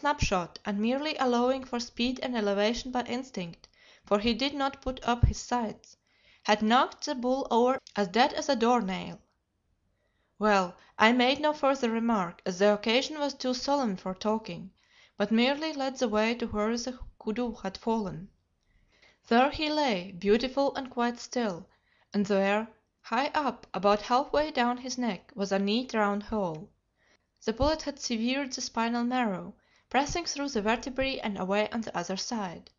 snapshot, and merely allowing for speed and elevation by instinct, for he did not put up his sights, had knocked the bull over as dead as a door nail. Well, I made no further remark, as the occasion was too solemn for talking, but merely led the way to where the koodoo had fallen. There he lay, beautiful and quite still, and there, high up, about halfway down his neck, was a neat round hole. The bullet had severed the spinal marrow, passing through the vertebrae and away on the other side.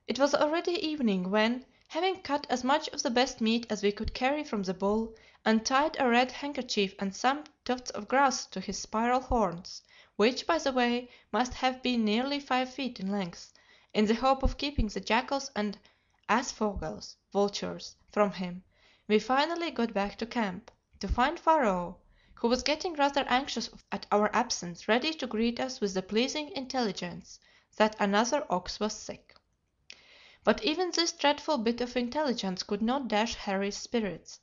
It was already evening when, having cut as much of the best meat as we could carry from the bull, and tied a red handkerchief and some tufts of grass to his spiral horns, which, by the way, must have been nearly 5 feet in length, in the hope of keeping the jackals and aasvogels (vultures) from him, we finally got back to camp, to find Pharaoh, who was getting rather anxious at our absence, ready to greet us with the pleasing intelligence that another ox was sick. But even this dreadful bit of intelligence could not dash Harry's spirits.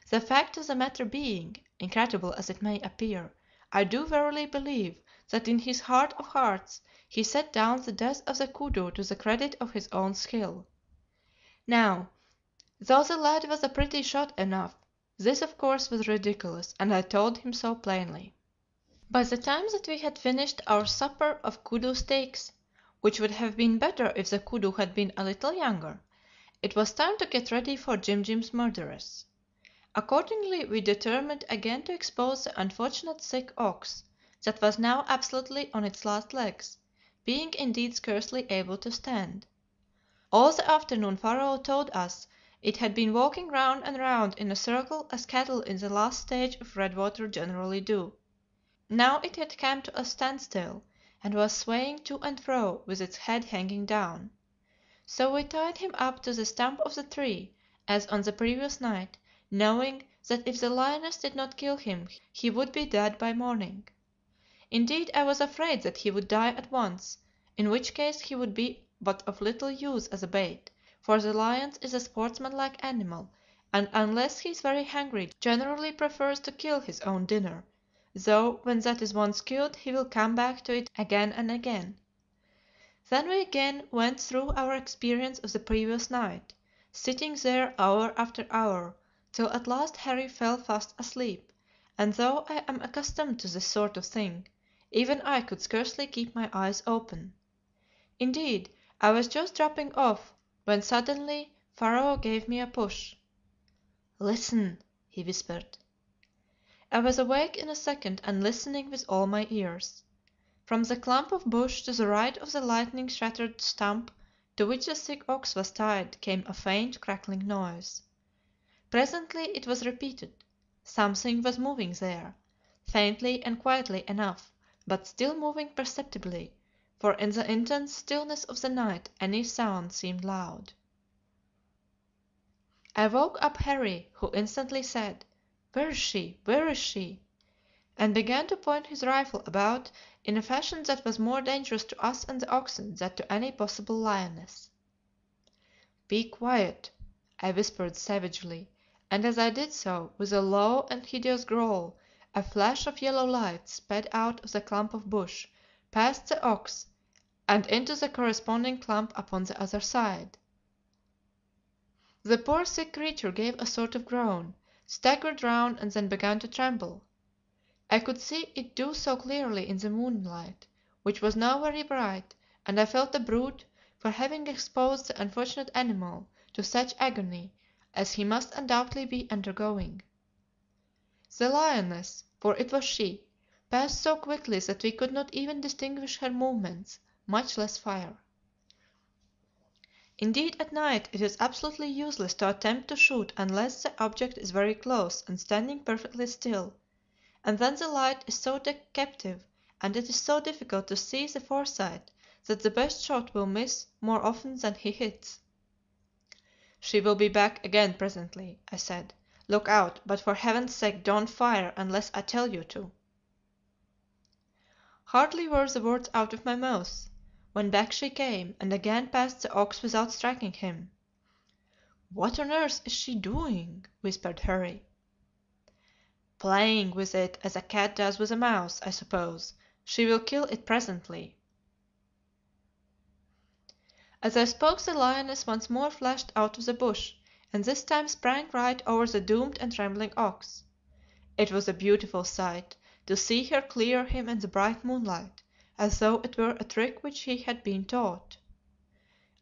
The fact of the matter being, incredible as it may appear, I do verily believe that in his heart of hearts he set down the death of the koodoo to the credit of his own skill. Now, though the lad was a pretty shot enough, this of course was ridiculous, and I told him so plainly. By the time that we had finished our supper of koodoo steaks, which would have been better if the koodoo had been a little younger, it was time to get ready for Jim Jim's murderess. Accordingly we determined again to expose the unfortunate sick ox, that was now absolutely on its last legs, being indeed scarcely able to stand. All the afternoon Pharaoh told us it had been walking round and round in a circle as cattle in the last stage of redwater generally do. Now it had come to a standstill, and was swaying to and fro with its head hanging down. So we tied him up to the stump of the tree, as on the previous night, knowing that if the lioness did not kill him he would be dead by morning. Indeed, I was afraid that he would die at once, in which case he would be but of little use as a bait, for the lion is a sportsmanlike animal, and unless he is very hungry generally prefers to kill his own dinner, though when that is once killed he will come back to it again and again. Then we again went through our experience of the previous night, sitting there hour after hour, till at last Harry fell fast asleep, and though I am accustomed to this sort of thing, even I could scarcely keep my eyes open. Indeed, I was just dropping off when suddenly Pharaoh gave me a push. "Listen," he whispered. I was awake in a second and listening with all my ears. From the clump of bush to the right of the lightning shattered stump to which the sick ox was tied came a faint crackling noise. Presently it was repeated. Something was moving there, faintly and quietly enough, but still moving perceptibly, for in the intense stillness of the night any sound seemed loud. I woke up Harry, who instantly said, "Where is she? Where is she?" and began to point his rifle about in a fashion that was more dangerous to us and the oxen than to any possible lioness. "Be quiet," I whispered savagely, and as I did so, with a low and hideous growl, a flash of yellow light sped out of the clump of bush, past the ox, and into the corresponding clump upon the other side. The poor sick creature gave a sort of groan, staggered round and then began to tremble. I could see it do so clearly in the moonlight, which was now very bright, and I felt a brute for having exposed the unfortunate animal to such agony as he must undoubtedly be undergoing. The lioness, for it was she, passed so quickly that we could not even distinguish her movements, much less fire. Indeed, at night it is absolutely useless to attempt to shoot unless the object is very close and standing perfectly still, and then the light is so deceptive and it is so difficult to see the foresight that the best shot will miss more often than he hits. "She will be back again presently," I said. "Look out, but for heaven's sake don't fire unless I tell you to." Hardly were the words out of my mouth when back she came and again passed the ox without striking him. "What on earth is she doing?" whispered Harry. "Playing with it as a cat does with a mouse, I suppose," She will kill it presently." As I spoke the lioness once more flashed out of the bush, and this time sprang right over the doomed and trembling ox. It was a beautiful sight to see her clear him in the bright moonlight, as though it were a trick which she had been taught.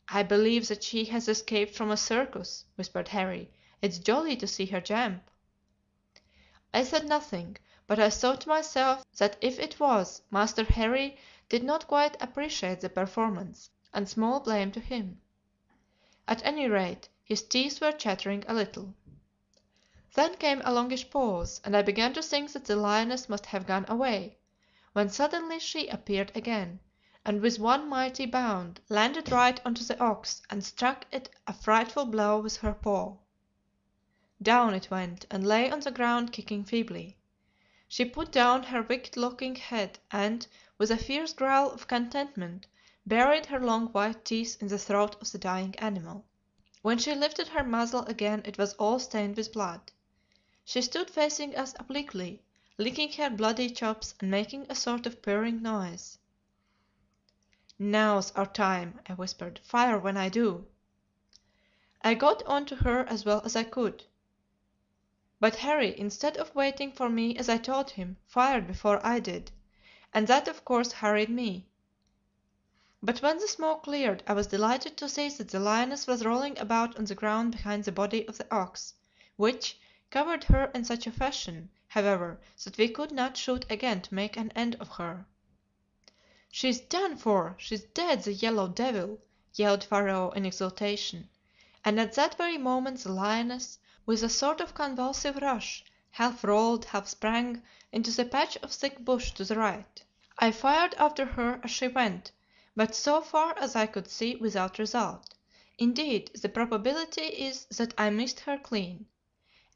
"I believe that she has escaped from a circus," whispered Harry. "It's jolly to see her jump." I said nothing, but I thought to myself that if it was, Master Harry did not quite appreciate the performance, and small blame to him. At any rate, his teeth were chattering a little. Then came a longish pause, and I began to think that the lioness must have gone away, when suddenly she appeared again, and with one mighty bound landed right on to the ox and struck it a frightful blow with her paw. Down it went, and lay on the ground kicking feebly. She put down her wicked-looking head and, with a fierce growl of contentment, buried her long white teeth in the throat of the dying animal. When she lifted her muzzle again it was all stained with blood. She stood facing us obliquely, licking her bloody chops and making a sort of purring noise. "Now's our time," I whispered. "Fire when I do." I got on to her as well as I could, but Harry, instead of waiting for me as I told him, fired before I did, and that of course hurried me. But when the smoke cleared I was delighted to see that the lioness was rolling about on the ground behind the body of the ox, which covered her in such a fashion, however, that we could not shoot again to make an end of her. "She's done for! She's dead, the yellow devil!" yelled Pharaoh in exultation, and at that very moment the lioness, with a sort of convulsive rush, half rolled, half sprang into the patch of thick bush to the right. I fired after her as she went, but so far as I could see without result. Indeed, the probability is that I missed her clean.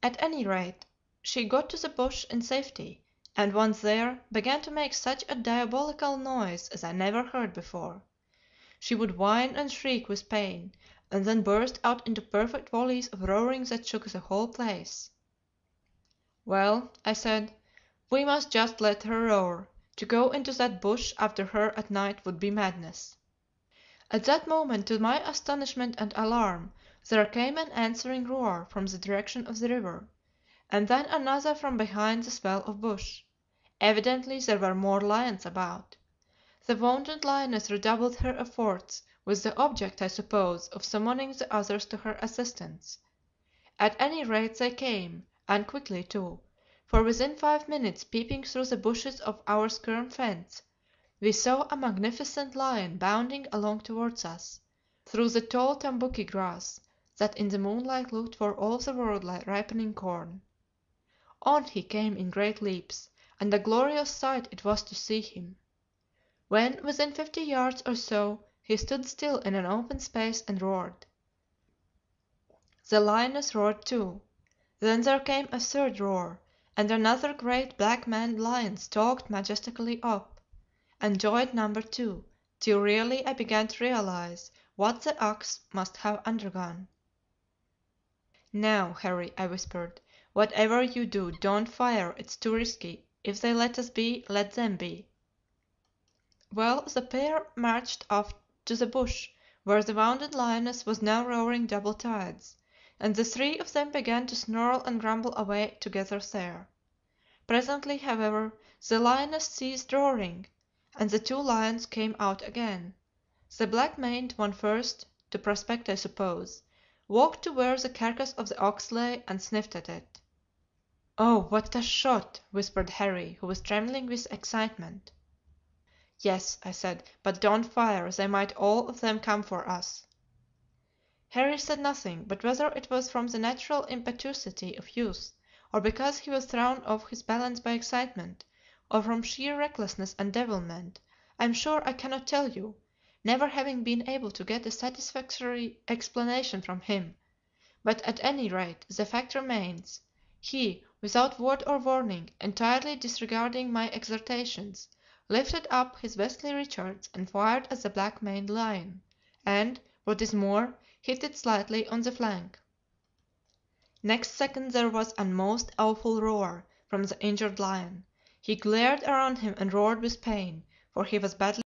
At any rate, she got to the bush in safety, and once there, began to make such a diabolical noise as I never heard before. She would whine and shriek with pain, and then burst out into perfect volleys of roaring that shook the whole place. "Well," I said, "we must just let her roar. To go into that bush after her at night would be madness." At that moment, to my astonishment and alarm, there came an answering roar from the direction of the river, and then another from behind the swell of bush. Evidently there were more lions about. The wounded lioness redoubled her efforts, with the object, I suppose, of summoning the others to her assistance. At any rate they came, and quickly too, for within 5 minutes, peeping through the bushes of our skerm fence, we saw a magnificent lion bounding along towards us, through the tall tambouki grass, that in the moonlight looked for all the world like ripening corn. On he came in great leaps, and a glorious sight it was to see him. When within 50 yards or so, he stood still in an open space and roared. The lioness roared too. Then there came a third roar, and another great black maned lion stalked majestically up, and joined number two, till really I began to realize what the ox must have undergone. "Now, Harry," I whispered, "whatever you do, don't fire, it's too risky. If they let us be, let them be." Well, the pair marched off to the bush, where the wounded lioness was now roaring double tides, and the three of them began to snarl and grumble away together there. Presently, however, the lioness ceased roaring, and the two lions came out again. The black maned one first, to prospect I suppose, walked to where the carcass of the ox lay and sniffed at it. "Oh, what a shot!" whispered Harry, who was trembling with excitement. "Yes," I said, "but don't fire, they might all of them come for us." Harry said nothing, but whether it was from the natural impetuosity of youth, or because he was thrown off his balance by excitement, or from sheer recklessness and devilment, I am sure I cannot tell you, never having been able to get a satisfactory explanation from him, but at any rate the fact remains, he, without word or warning, entirely disregarding my exhortations, lifted up his Wesley Richards and fired at the black maned lion, and, what is more, hit it slightly on the flank. Next second there was a most awful roar from the injured lion. He glared around him and roared with pain, for he was badly wounded.